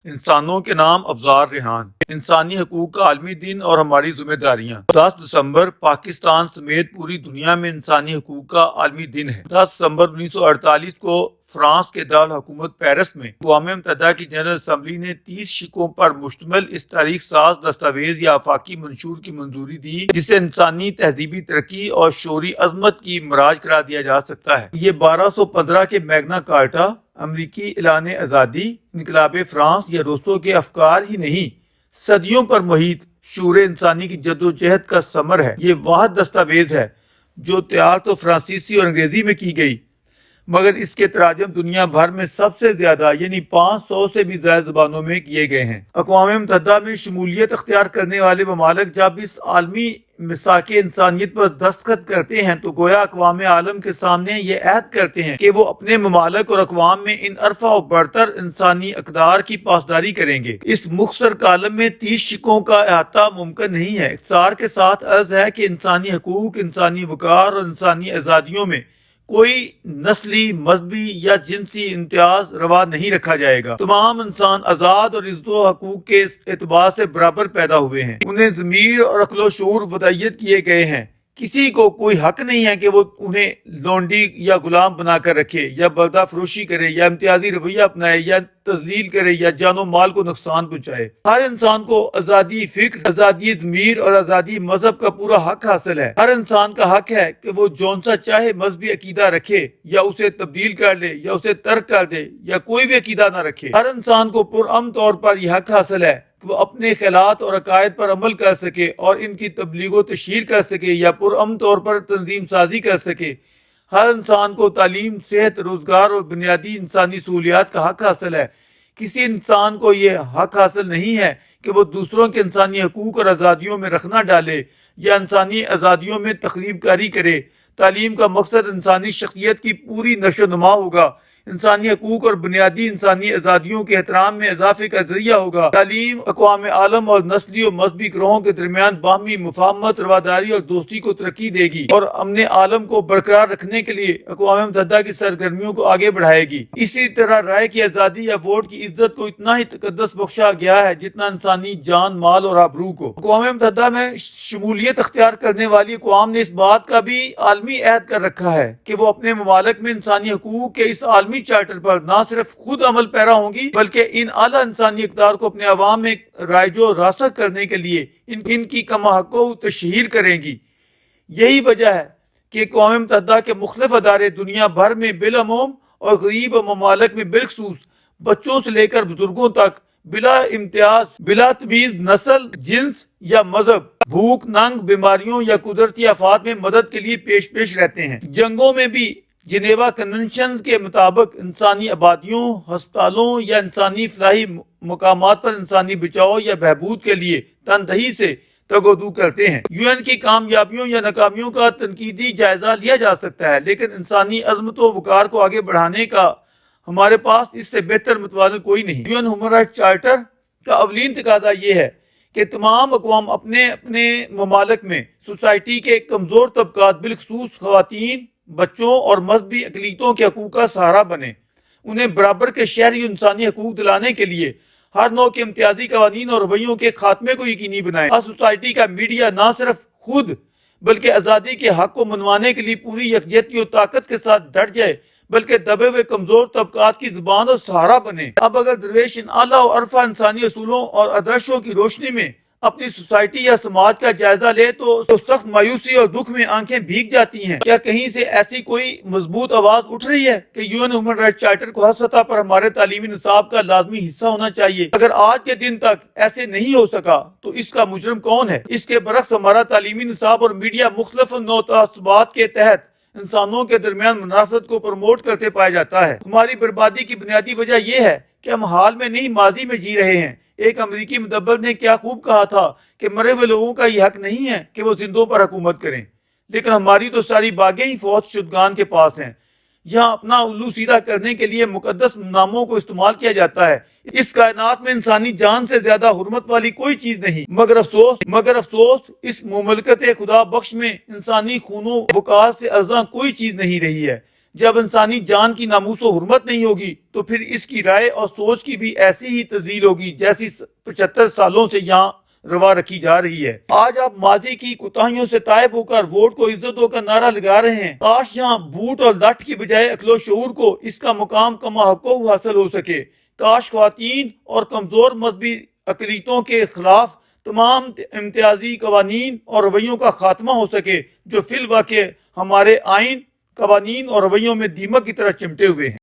انسانوں کے نام افزار ریحان، انسانی حقوق کا عالمی دن اور ہماری ذمہ داریاں۔ 10 دسمبر پاکستان سمیت پوری دنیا میں انسانی حقوق کا عالمی دن ہے۔ 10 دسمبر 1948 کو فرانس کے دارالحکومت پیرس میں اقوام متحدہ کی جنرل اسمبلی نے 30 شقوں پر مشتمل اس تاریخ ساز دستاویز یا آفاقی منشور کی منظوری دی جسے انسانی تہذیبی ترقی اور شعوری عظمت کی معراج قرار دیا جا سکتا ہے۔ یہ 1215 کے میگنا کارٹا، امریکی اعلان آزادی، انقلاب فرانس یا روسو کے افکار ہی نہیں، صدیوں پر محیط شعور انسانی کی جدوجہد کا ثمر ہے۔ یہ واحد دستاویز ہے جو تیار تو فرانسیسی اور انگریزی میں کی گئی، مگر اس کے تراجم دنیا بھر میں سب سے زیادہ یعنی 500 سے بھی زائد زبانوں میں کیے گئے ہیں۔ اقوام متحدہ میں شمولیت اختیار کرنے والے ممالک جب اس عالمی میثاق انسانیت پر دستخط کرتے ہیں تو گویا اقوام عالم کے سامنے یہ عہد کرتے ہیں کہ وہ اپنے ممالک اور اقوام میں ان ارفع و برتر انسانی اقدار کی پاسداری کریں گے۔ اس مختصر کالم میں 30 شقوں کا احاطہ ممکن نہیں ہے۔ اختصار کے ساتھ عرض ہے کہ انسانی حقوق، انسانی وقار اور انسانی آزادیوں میں کوئی نسلی، مذہبی یا جنسی امتیاز روا نہیں رکھا جائے گا۔ تمام انسان آزاد اور عزت و حقوق کے اعتبار سے برابر پیدا ہوئے ہیں۔ انہیں ضمیر اور عقل و شعور ودیت کیے گئے ہیں۔ کسی کو کوئی حق نہیں ہے کہ وہ انہیں لونڈی یا غلام بنا کر رکھے، یا بغدہ فروشی کرے، یا امتیازی رویہ اپنائے، یا تذلیل کرے، یا جان و مال کو نقصان پہنچائے۔ ہر انسان کو آزادی فکر، آزادی ضمیر اور آزادی مذہب کا پورا حق حاصل ہے۔ ہر انسان کا حق ہے کہ وہ جون سا چاہے مذہبی عقیدہ رکھے، یا اسے تبدیل کر لے، یا اسے ترک کر دے، یا کوئی بھی عقیدہ نہ رکھے۔ ہر انسان کو پرامن طور پر یہ حق حاصل ہے کہ وہ اپنے خیالات اور عقائد پر عمل کر سکے اور ان کی تبلیغ و تشہیر کر سکے یا پرامن طور پر تنظیم سازی کر سکے۔ ہر انسان کو تعلیم، صحت، روزگار اور بنیادی انسانی سہولیات کا حق حاصل ہے۔ کسی انسان کو یہ حق حاصل نہیں ہے کہ وہ دوسروں کے انسانی حقوق اور آزادیوں میں رخنہ ڈالے یا انسانی آزادیوں میں تخریب کاری کرے۔ تعلیم کا مقصد انسانی شخصیت کی پوری نشو و نما ہوگا، انسانی حقوق اور بنیادی انسانی آزادیوں کے احترام میں اضافے کا ذریعہ ہوگا۔ تعلیم اقوام عالم اور نسلی و مذہبی گروہوں کے درمیان باہمی مفاہمت، رواداری اور دوستی کو ترقی دے گی اور امن عالم کو برقرار رکھنے کے لیے اقوام متحدہ کی سرگرمیوں کو آگے بڑھائے گی۔ اسی طرح رائے کی آزادی یا ووٹ کی عزت کو اتنا ہی تقدس بخشا گیا ہے جتنا انسانی جان، مال اور آبرو کو۔ اقوام متحدہ میں شمولیت اختیار کرنے والی اقوام نے اس بات کا بھی عالمی عہد کر رکھا ہے کہ وہ اپنے ممالک میں انسانی حقوق کے اس عالمی چارٹر پر نہ صرف خود عمل پیرا ہوں گی بلکہ ان اعلیٰ انسانی اقدار کو اپنے عوام میں رائج و راسخ کرنے کے لیے ان کی کما حقوں تشہیر کریں گی۔ یہی وجہ ہے کہ اقوام متحدہ کے مختلف ادارے دنیا بھر میں بالعموم اور غریب ممالک میں بالخصوص بچوں سے لے کر بزرگوں تک بلا امتیاز، بلا تمیز نسل، جنس یا مذہب، بھوک، ننگ، بیماریوں یا قدرتی آفات میں مدد کے لیے پیش رہتے ہیں۔ جنگوں میں بھی جنیوا کنونشنز کے مطابق انسانی آبادیوں، ہسپتالوں یا انسانی فلاحی مقامات پر انسانی بچاؤ یا بہبود کے لیے تندہی سے تگودو کرتے ہیں۔ UN کی کامیابیوں یا ناکامیوں کا تنقیدی جائزہ لیا جا سکتا ہے، لیکن انسانی عظمت و وقار کو آگے بڑھانے کا ہمارے پاس اس سے بہتر متبادل کوئی نہیں۔ UN ہیومن رائٹس چارٹر کا اولین تقاضا یہ ہے کہ تمام اقوام اپنے اپنے ممالک میں سوسائٹی کے کمزور طبقات بالخصوص خواتین، بچوں اور مذہبی اقلیتوں کے حقوق کا سہارا بنے۔ انہیں برابر کے شہری انسانی حقوق دلانے کے لیے ہر نوع کے امتیازی قوانین اور رویوں کے خاتمے کو یقینی بنائیں۔ ہر سوسائٹی کا میڈیا نہ صرف خود بلکہ آزادی کے حق کو منوانے کے لیے پوری یکجہتی و طاقت کے ساتھ ڈٹ جائے بلکہ دبے ہوئے کمزور طبقات کی زبان اور سہارا بنے۔ اب اگر درویش ان اعلیٰ و عرفہ انسانی اصولوں اور آدرشوں کی روشنی میں اپنی سوسائٹی یا سماج کا جائزہ لے تو سخت مایوسی اور دکھ میں آنکھیں بھیگ جاتی ہیں۔ کیا کہیں سے ایسی کوئی مضبوط آواز اٹھ رہی ہے کہ UN ہیومن رائٹس چارٹر کو ہر سطح پر ہمارے تعلیمی نصاب کا لازمی حصہ ہونا چاہیے؟ اگر آج کے دن تک ایسے نہیں ہو سکا تو اس کا مجرم کون ہے؟ اس کے برعکس ہمارا تعلیمی نصاب اور میڈیا مختلف نوع تعصبات کے تحت انسانوں کے درمیان منافقت کو پروموٹ کرتے پایا جاتا ہے۔ ہماری بربادی کی بنیادی وجہ یہ ہے کہ ہم حال میں نہیں ماضی میں جی رہے ہیں۔ ایک امریکی مدبر نے کیا خوب کہا تھا کہ مرے ہوئے لوگوں کا یہ حق نہیں ہے کہ وہ زندوں پر حکومت کریں، لیکن ہماری تو ساری باغیں ہی فوت شدگان کے پاس ہیں۔ یہاں اپنا الو سیدھا کرنے کے لیے مقدس ناموں کو استعمال کیا جاتا ہے۔ اس کائنات میں انسانی جان سے زیادہ حرمت والی کوئی چیز نہیں، مگر افسوس اس مملکت خدا بخش میں انسانی خون و وقار سے ارزاں کوئی چیز نہیں رہی ہے۔ جب انسانی جان کی ناموس و حرمت نہیں ہوگی تو پھر اس کی رائے اور سوچ کی بھی ایسی ہی تبدیل ہوگی جیسی 75 سالوں سے یہاں روا رکھی جا رہی ہے۔ آج آپ ماضی کی کوتاہیوں سے تائب ہو کر ووٹ کو عزت دو کا نعرہ لگا رہے ہیں۔ کاش یہاں بوٹ اور لٹھ کی بجائے عقل و شعور کو اس کا مقام کما حقہ حاصل ہو سکے۔ کاش خواتین اور کمزور مذہبی اقلیتوں کے خلاف تمام امتیازی قوانین اور رویوں کا خاتمہ ہو سکے جو فی الواقع ہمارے آئین، قوانین اور رویوں میں دیمک کی طرح چمٹے ہوئے ہیں۔